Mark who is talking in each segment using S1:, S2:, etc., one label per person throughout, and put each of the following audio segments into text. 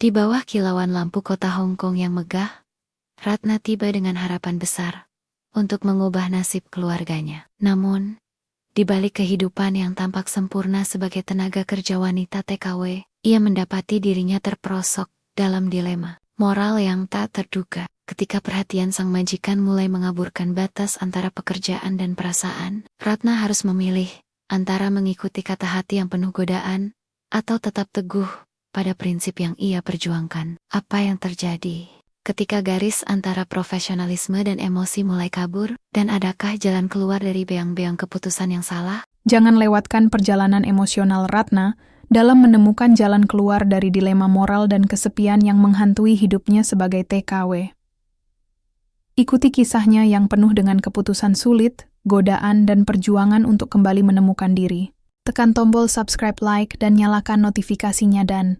S1: Di bawah kilauan lampu kota Hong Kong yang megah, Ratna tiba dengan harapan besar untuk mengubah nasib keluarganya. Namun, di balik kehidupan yang tampak sempurna sebagai tenaga kerja wanita TKW, ia mendapati dirinya terperosok dalam dilema moral yang tak terduga. Ketika perhatian sang majikan mulai mengaburkan batas antara pekerjaan dan perasaan, Ratna harus memilih antara mengikuti kata hati yang penuh godaan atau tetap teguh pada prinsip yang ia perjuangkan. Apa yang terjadi ketika garis antara profesionalisme dan emosi mulai kabur, dan adakah jalan keluar dari beang-beang keputusan yang salah?
S2: Jangan lewatkan perjalanan emosional Ratna dalam menemukan jalan keluar dari dilema moral dan kesepian yang menghantui hidupnya sebagai TKW. Ikuti kisahnya yang penuh dengan keputusan sulit, godaan, dan perjuangan untuk kembali menemukan diri. Tekan tombol subscribe, like, dan nyalakan notifikasinya dan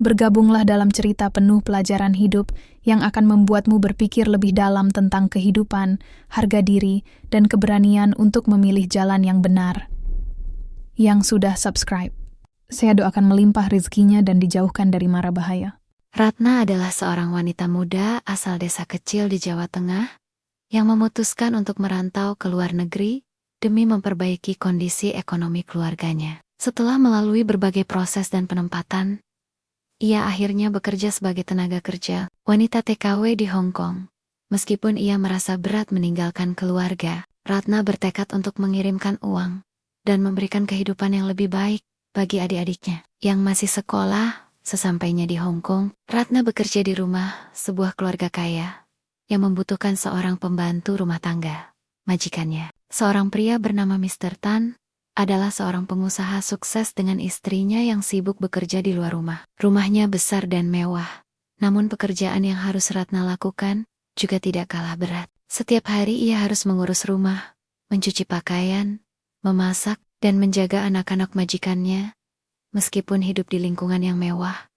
S2: bergabunglah dalam cerita penuh pelajaran hidup yang akan membuatmu berpikir lebih dalam tentang kehidupan, harga diri, dan keberanian untuk memilih jalan yang benar. Yang sudah subscribe, saya doakan melimpah rezekinya dan dijauhkan dari mara bahaya.
S1: Ratna adalah seorang wanita muda asal desa kecil di Jawa Tengah yang memutuskan untuk merantau ke luar negeri demi memperbaiki kondisi ekonomi keluarganya. Setelah melalui berbagai proses dan penempatan, ia akhirnya bekerja sebagai tenaga kerja wanita TKW di Hong Kong. Meskipun ia merasa berat meninggalkan keluarga, Ratna bertekad untuk mengirimkan uang dan memberikan kehidupan yang lebih baik bagi adik-adiknya yang masih sekolah. Sesampainya di Hong Kong, Ratna bekerja di rumah sebuah keluarga kaya yang membutuhkan seorang pembantu rumah tangga. Majikannya, seorang pria bernama Mr. Tan, adalah seorang pengusaha sukses dengan istrinya yang sibuk bekerja di luar rumah. Rumahnya besar dan mewah, namun pekerjaan yang harus Ratna lakukan juga tidak kalah berat. Setiap hari ia harus mengurus rumah, mencuci pakaian, memasak, dan menjaga anak-anak majikannya. Meskipun hidup di lingkungan yang mewah,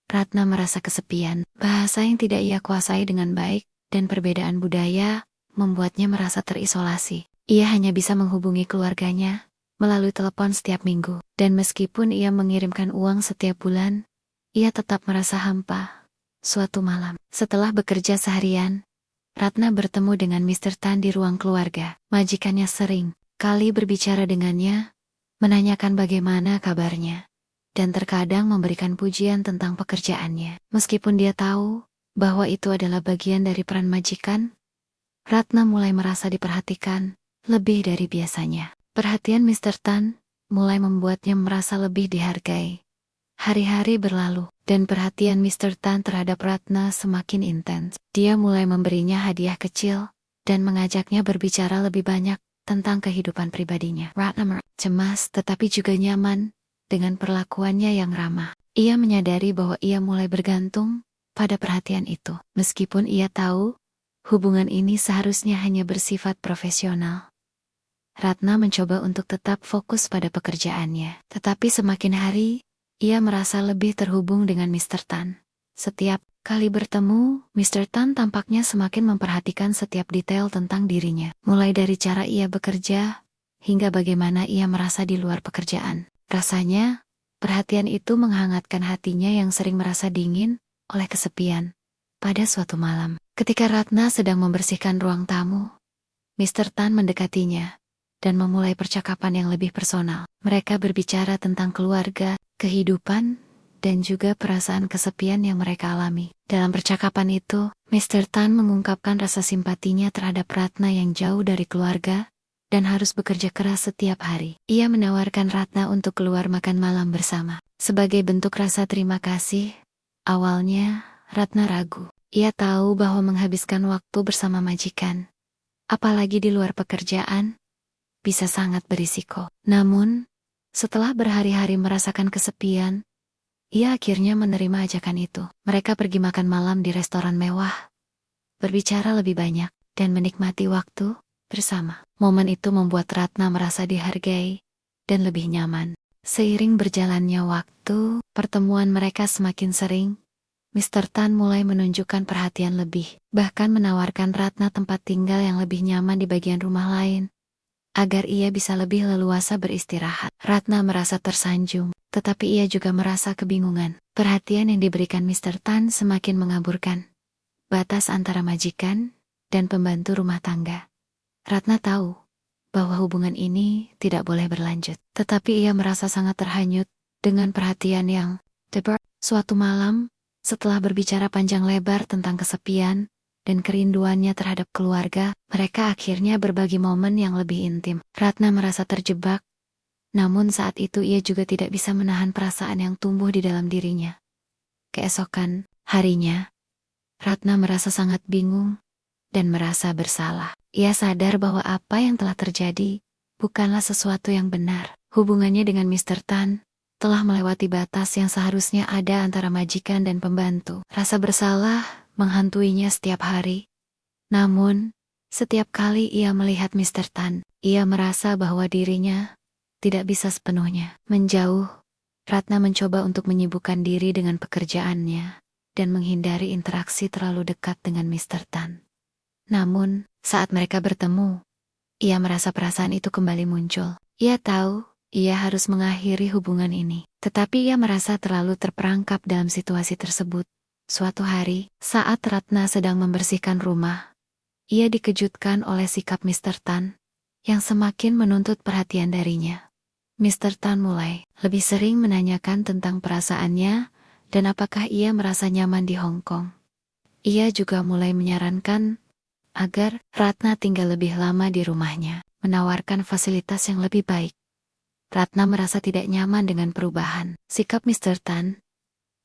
S1: Ratna merasa kesepian. Bahasa yang tidak ia kuasai dengan baik, dan perbedaan budaya membuatnya merasa terisolasi. Ia hanya bisa menghubungi keluarganya melalui telepon setiap minggu, dan meskipun ia mengirimkan uang setiap bulan, ia tetap merasa hampa. Suatu malam, setelah bekerja seharian, Ratna bertemu dengan Mr. Tan di ruang keluarga. Majikannya sering kali berbicara dengannya, menanyakan bagaimana kabarnya, dan terkadang memberikan pujian tentang pekerjaannya. Meskipun dia tahu bahwa itu adalah bagian dari peran majikan, Ratna mulai merasa diperhatikan lebih dari biasanya. Perhatian Mr. Tan mulai membuatnya merasa lebih dihargai. Hari-hari berlalu, dan perhatian Mr. Tan terhadap Ratna semakin intens. Dia mulai memberinya hadiah kecil dan mengajaknya berbicara lebih banyak tentang kehidupan pribadinya. Ratna cemas tetapi juga nyaman dengan perlakuannya yang ramah. Ia menyadari bahwa ia mulai bergantung pada perhatian itu. Meskipun ia tahu hubungan ini seharusnya hanya bersifat profesional, Ratna mencoba untuk tetap fokus pada pekerjaannya. Tetapi semakin hari, ia merasa lebih terhubung dengan Mr. Tan. Setiap kali bertemu, Mr. Tan tampaknya semakin memperhatikan setiap detail tentang dirinya. Mulai dari cara ia bekerja, hingga bagaimana ia merasa di luar pekerjaan. Rasanya, perhatian itu menghangatkan hatinya yang sering merasa dingin oleh kesepian. Pada suatu malam, ketika Ratna sedang membersihkan ruang tamu, Mr. Tan mendekatinya dan memulai percakapan yang lebih personal. Mereka berbicara tentang keluarga, kehidupan, dan juga perasaan kesepian yang mereka alami. Dalam percakapan itu, Mr. Tan mengungkapkan rasa simpatinya terhadap Ratna yang jauh dari keluarga dan harus bekerja keras setiap hari. Ia menawarkan Ratna untuk keluar makan malam bersama. Sebagai bentuk rasa terima kasih, awalnya Ratna ragu. Ia tahu bahwa menghabiskan waktu bersama majikan, apalagi di luar pekerjaan, bisa sangat berisiko. Namun, setelah berhari-hari merasakan kesepian, ia akhirnya menerima ajakan itu. Mereka pergi makan malam di restoran mewah, berbicara lebih banyak, dan menikmati waktu bersama. Momen itu membuat Ratna merasa dihargai dan lebih nyaman. Seiring berjalannya waktu, pertemuan mereka semakin sering. Mr. Tan mulai menunjukkan perhatian lebih, bahkan menawarkan Ratna tempat tinggal yang lebih nyaman di bagian rumah lain. agar ia bisa lebih leluasa beristirahat. Ratna merasa tersanjung, tetapi ia juga merasa kebingungan. Perhatian yang diberikan Mr. Tan semakin mengaburkan batas antara majikan dan pembantu rumah tangga. Ratna tahu bahwa hubungan ini tidak boleh berlanjut, tetapi ia merasa sangat terhanyut dengan perhatian yang debar. Suatu malam, setelah berbicara panjang lebar tentang kesepian dan kerinduannya terhadap keluarga, mereka akhirnya berbagi momen yang lebih intim. Ratna merasa terjebak, namun saat itu ia juga tidak bisa menahan perasaan yang tumbuh di dalam dirinya. Keesokan harinya, Ratna merasa sangat bingung dan merasa bersalah. Ia sadar bahwa apa yang telah terjadi bukanlah sesuatu yang benar. Hubungannya dengan Mr. Tan telah melewati batas yang seharusnya ada antara majikan dan pembantu. Rasa bersalah menghantuinya setiap hari. Namun, setiap kali ia melihat Mr. Tan, ia merasa bahwa dirinya tidak bisa sepenuhnya menjauh. Ratna mencoba untuk menyibukkan diri dengan pekerjaannya dan menghindari interaksi terlalu dekat dengan Mr. Tan. Namun, saat mereka bertemu, ia merasa perasaan itu kembali muncul. Ia tahu ia harus mengakhiri hubungan ini, tetapi ia merasa terlalu terperangkap dalam situasi tersebut. Suatu hari, saat Ratna sedang membersihkan rumah, ia dikejutkan oleh sikap Mr. Tan yang semakin menuntut perhatian darinya. Mr. Tan mulai lebih sering menanyakan tentang perasaannya dan apakah ia merasa nyaman di Hong Kong. Ia juga mulai menyarankan agar Ratna tinggal lebih lama di rumahnya, menawarkan fasilitas yang lebih baik. Ratna merasa tidak nyaman dengan perubahan sikap Mr. Tan.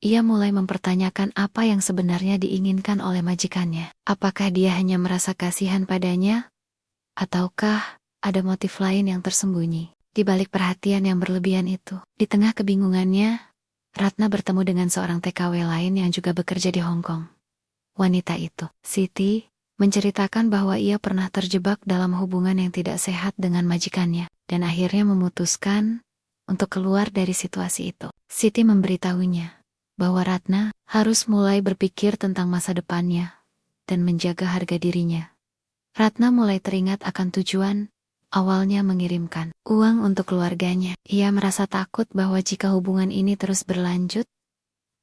S1: Ia mulai mempertanyakan apa yang sebenarnya diinginkan oleh majikannya. Apakah dia hanya merasa kasihan padanya? Ataukah ada motif lain yang tersembunyi di balik perhatian yang berlebihan itu? Di tengah kebingungannya, Ratna bertemu dengan seorang TKW lain yang juga bekerja di Hong Kong. Wanita itu, Siti, menceritakan bahwa ia pernah terjebak dalam hubungan yang tidak sehat dengan majikannya, dan akhirnya memutuskan untuk keluar dari situasi itu. Siti memberitahunya bahwa Ratna harus mulai berpikir tentang masa depannya dan menjaga harga dirinya. Ratna mulai teringat akan tujuan awalnya mengirimkan uang untuk keluarganya. Ia merasa takut bahwa jika hubungan ini terus berlanjut,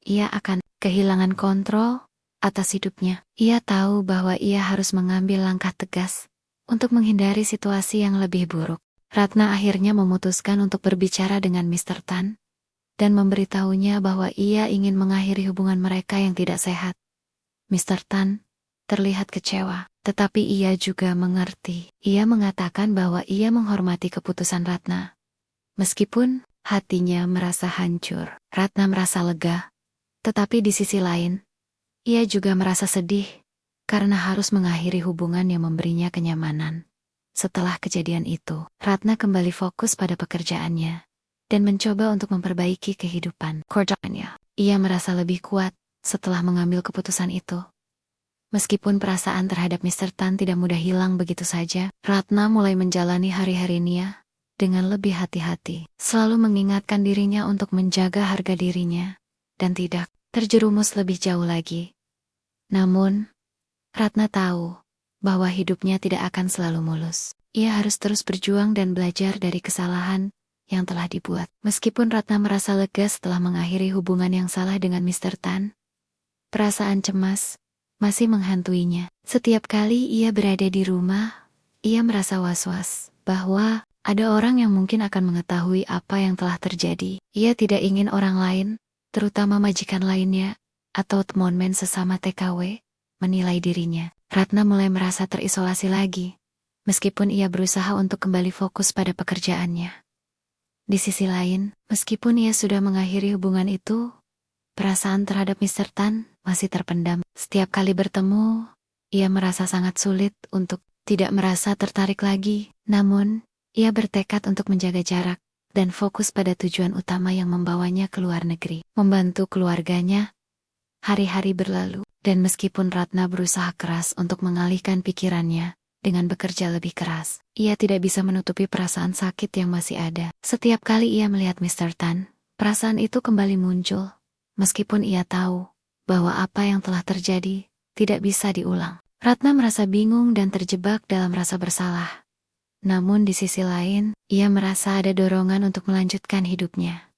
S1: ia akan kehilangan kontrol atas hidupnya. Ia tahu bahwa ia harus mengambil langkah tegas untuk menghindari situasi yang lebih buruk. Ratna akhirnya memutuskan untuk berbicara dengan Mr. Tan dan memberitahunya bahwa ia ingin mengakhiri hubungan mereka yang tidak sehat. Mr. Tan terlihat kecewa, tetapi ia juga mengerti. Ia mengatakan bahwa ia menghormati keputusan Ratna. Meskipun hatinya merasa hancur, Ratna merasa lega. Tetapi di sisi lain, ia juga merasa sedih karena harus mengakhiri hubungan yang memberinya kenyamanan. Setelah kejadian itu, Ratna kembali fokus pada pekerjaannya dan mencoba untuk memperbaiki kehidupan keluarganya. Ia merasa lebih kuat setelah mengambil keputusan itu. Meskipun perasaan terhadap Mr. Tan tidak mudah hilang begitu saja, Ratna mulai menjalani hari-harinya dengan lebih hati-hati, selalu mengingatkan dirinya untuk menjaga harga dirinya dan tidak terjerumus lebih jauh lagi. Namun, Ratna tahu bahwa hidupnya tidak akan selalu mulus. Ia harus terus berjuang dan belajar dari kesalahan yang telah dibuat. Meskipun Ratna merasa lega setelah mengakhiri hubungan yang salah dengan Mr. Tan, perasaan cemas masih menghantuinya. Setiap kali ia berada di rumah, ia merasa was-was bahwa ada orang yang mungkin akan mengetahui apa yang telah terjadi. Ia tidak ingin orang lain, terutama majikan lainnya, atau teman sesama TKW, menilai dirinya. Ratna mulai merasa terisolasi lagi, meskipun ia berusaha untuk kembali fokus pada pekerjaannya. Di sisi lain, meskipun ia sudah mengakhiri hubungan itu, perasaan terhadap Mr. Tan masih terpendam. Setiap kali bertemu, ia merasa sangat sulit untuk tidak merasa tertarik lagi. Namun, ia bertekad untuk menjaga jarak dan fokus pada tujuan utama yang membawanya ke luar negeri, membantu keluarganya. Hari-hari berlalu, dan meskipun Ratna berusaha keras untuk mengalihkan pikirannya dengan bekerja lebih keras, ia tidak bisa menutupi perasaan sakit yang masih ada. Setiap kali ia melihat Mr. Tan, perasaan itu kembali muncul, meskipun ia tahu bahwa apa yang telah terjadi tidak bisa diulang. Ratna merasa bingung dan terjebak dalam rasa bersalah. Namun di sisi lain, ia merasa ada dorongan untuk melanjutkan hidupnya.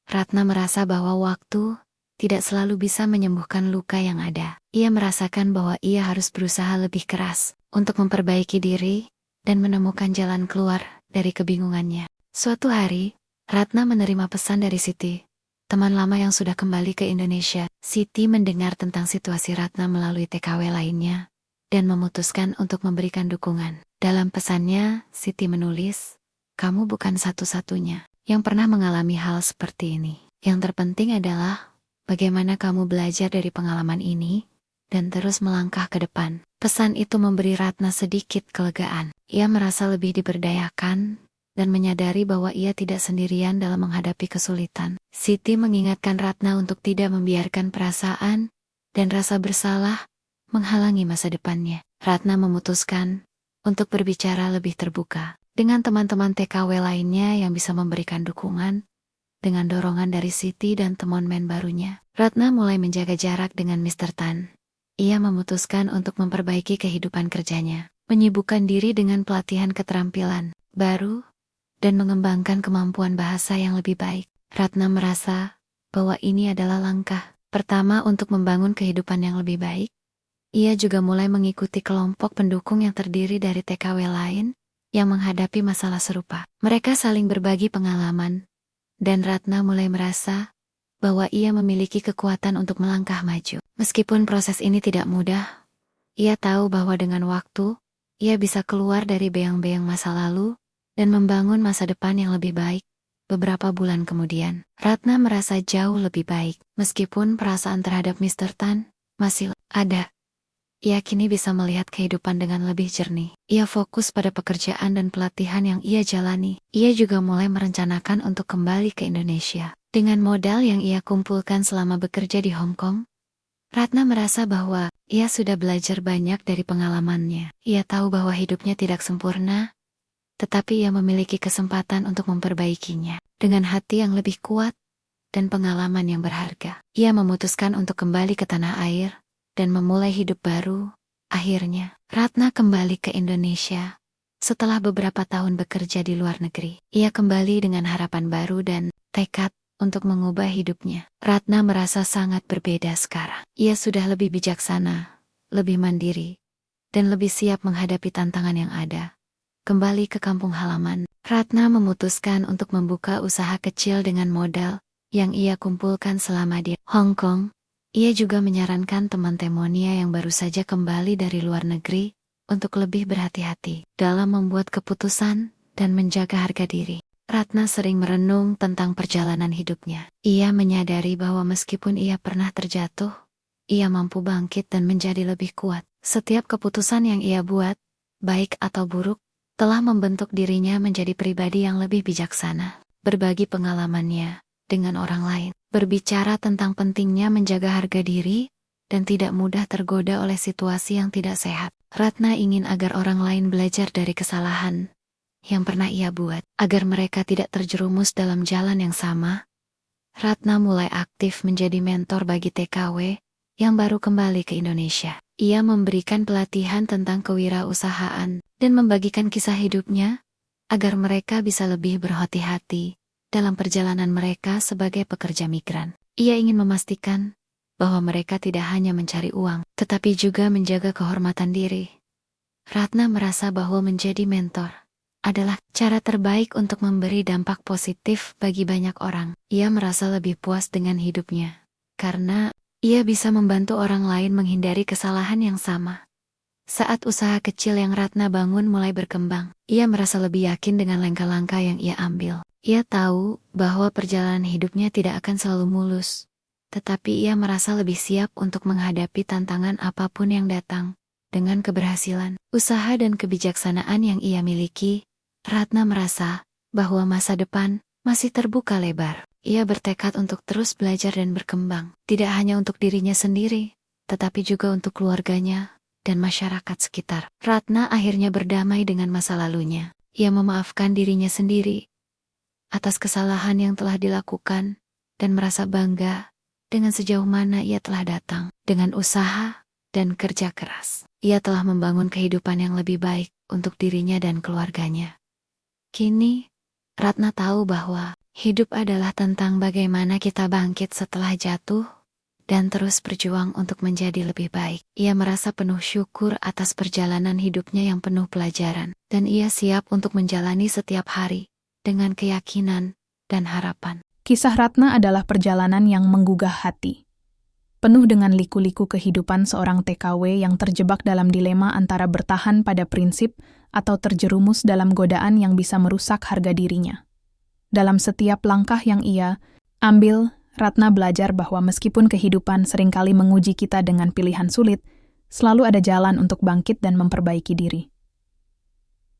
S1: Ratna merasa bahwa waktu tidak selalu bisa menyembuhkan luka yang ada. Ia merasakan bahwa ia harus berusaha lebih keras untuk memperbaiki diri dan menemukan jalan keluar dari kebingungannya. Suatu hari, Ratna menerima pesan dari Siti, teman lama yang sudah kembali ke Indonesia. Siti mendengar tentang situasi Ratna melalui TKW lainnya dan memutuskan untuk memberikan dukungan. Dalam pesannya, Siti menulis, "Kamu bukan satu-satunya yang pernah mengalami hal seperti ini. Yang terpenting adalah bagaimana kamu belajar dari pengalaman ini dan terus melangkah ke depan." Pesan itu memberi Ratna sedikit kelegaan. Ia merasa lebih diberdayakan dan menyadari bahwa ia tidak sendirian dalam menghadapi kesulitan. Siti mengingatkan Ratna untuk tidak membiarkan perasaan dan rasa bersalah menghalangi masa depannya. Ratna memutuskan untuk berbicara lebih terbuka dengan teman-teman TKW lainnya yang bisa memberikan dukungan. Dengan dorongan dari Siti dan teman men barunya, Ratna mulai menjaga jarak dengan Mr. Tan. Ia memutuskan untuk memperbaiki kehidupan kerjanya, menyibukkan diri dengan pelatihan keterampilan baru, dan mengembangkan kemampuan bahasa yang lebih baik. Ratna merasa bahwa ini adalah langkah pertama untuk membangun kehidupan yang lebih baik. Ia juga mulai mengikuti kelompok pendukung yang terdiri dari TKW lain yang menghadapi masalah serupa. Mereka saling berbagi pengalaman, dan Ratna mulai merasa bahwa ia memiliki kekuatan untuk melangkah maju. Meskipun proses ini tidak mudah, ia tahu bahwa dengan waktu, ia bisa keluar dari beang-beang masa lalu dan membangun masa depan yang lebih baik. Beberapa bulan kemudian, Ratna merasa jauh lebih baik. Meskipun perasaan terhadap Mr. Tan masih ada, ia kini bisa melihat kehidupan dengan lebih jernih. Ia fokus pada pekerjaan dan pelatihan yang ia jalani. Ia juga mulai merencanakan untuk kembali ke Indonesia. Dengan modal yang ia kumpulkan selama bekerja di Hong Kong, Ratna merasa bahwa ia sudah belajar banyak dari pengalamannya. Ia tahu bahwa hidupnya tidak sempurna, tetapi ia memiliki kesempatan untuk memperbaikinya. Dengan hati yang lebih kuat dan pengalaman yang berharga, ia memutuskan untuk kembali ke tanah air dan memulai hidup baru. Akhirnya, Ratna kembali ke Indonesia. Setelah beberapa tahun bekerja di luar negeri, ia kembali dengan harapan baru dan tekad untuk mengubah hidupnya. Ratna merasa sangat berbeda sekarang. Ia sudah lebih bijaksana, lebih mandiri, dan lebih siap menghadapi tantangan yang ada. Kembali ke kampung halaman, Ratna memutuskan untuk membuka usaha kecil dengan modal yang ia kumpulkan selama di Hong Kong. Ia juga menyarankan teman temonia yang baru saja kembali dari luar negeri untuk lebih berhati-hati dalam membuat keputusan dan menjaga harga diri. Ratna sering merenung tentang perjalanan hidupnya. Ia menyadari bahwa meskipun ia pernah terjatuh, ia mampu bangkit dan menjadi lebih kuat. Setiap keputusan yang ia buat, baik atau buruk, telah membentuk dirinya menjadi pribadi yang lebih bijaksana. Berbagi pengalamannya dengan orang lain, berbicara tentang pentingnya menjaga harga diri, dan tidak mudah tergoda oleh situasi yang tidak sehat. Ratna ingin agar orang lain belajar dari kesalahan yang pernah ia buat, agar mereka tidak terjerumus dalam jalan yang sama. Ratna mulai aktif menjadi mentor bagi TKW yang baru kembali ke Indonesia. Ia memberikan pelatihan tentang kewirausahaan dan membagikan kisah hidupnya, agar mereka bisa lebih berhati-hati dalam perjalanan mereka sebagai pekerja migran. Ia ingin memastikan bahwa mereka tidak hanya mencari uang, tetapi juga menjaga kehormatan diri. Ratna merasa bahwa menjadi mentor adalah cara terbaik untuk memberi dampak positif bagi banyak orang. Ia merasa lebih puas dengan hidupnya, karena ia bisa membantu orang lain menghindari kesalahan yang sama. Saat usaha kecil yang Ratna bangun mulai berkembang, ia merasa lebih yakin dengan langkah-langkah yang ia ambil. Ia tahu bahwa perjalanan hidupnya tidak akan selalu mulus, tetapi ia merasa lebih siap untuk menghadapi tantangan apapun yang datang. Dengan keberhasilan, usaha dan kebijaksanaan yang ia miliki, Ratna merasa bahwa masa depan masih terbuka lebar. Ia bertekad untuk terus belajar dan berkembang, tidak hanya untuk dirinya sendiri, tetapi juga untuk keluarganya dan masyarakat sekitar. Ratna akhirnya berdamai dengan masa lalunya. Ia memaafkan dirinya sendiri atas kesalahan yang telah dilakukan, dan merasa bangga dengan sejauh mana ia telah datang. Dengan usaha dan kerja keras, ia telah membangun kehidupan yang lebih baik. untuk dirinya dan keluarganya. Kini, Ratna tahu bahwa hidup adalah tentang bagaimana kita bangkit setelah jatuh dan terus berjuang untuk menjadi lebih baik. Ia merasa penuh syukur atas perjalanan hidupnya yang penuh pelajaran, dan ia siap untuk menjalani setiap hari dengan keyakinan dan harapan.
S2: Kisah Ratna adalah perjalanan yang menggugah hati. Penuh dengan liku-liku kehidupan seorang TKW yang terjebak dalam dilema antara bertahan pada prinsip atau terjerumus dalam godaan yang bisa merusak harga dirinya. Dalam setiap langkah yang ia ambil, Ratna belajar bahwa meskipun kehidupan seringkali menguji kita dengan pilihan sulit, selalu ada jalan untuk bangkit dan memperbaiki diri.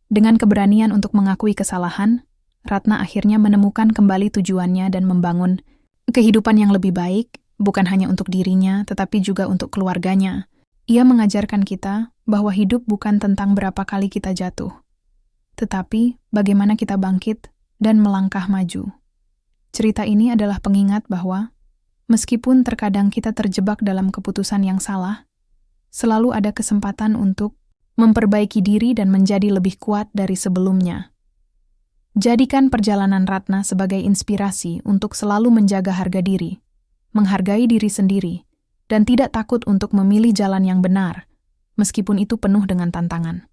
S2: Dengan keberanian untuk mengakui kesalahan, Ratna akhirnya menemukan kembali tujuannya dan membangun kehidupan yang lebih baik, bukan hanya untuk dirinya, tetapi juga untuk keluarganya. Ia mengajarkan kita bahwa hidup bukan tentang berapa kali kita jatuh, tetapi bagaimana kita bangkit dan melangkah maju. Cerita ini adalah pengingat bahwa, meskipun terkadang kita terjebak dalam keputusan yang salah, selalu ada kesempatan untuk memperbaiki diri dan menjadi lebih kuat dari sebelumnya. Jadikan perjalanan Ratna sebagai inspirasi untuk selalu menjaga harga diri, menghargai diri sendiri, dan tidak takut untuk memilih jalan yang benar, meskipun itu penuh dengan tantangan.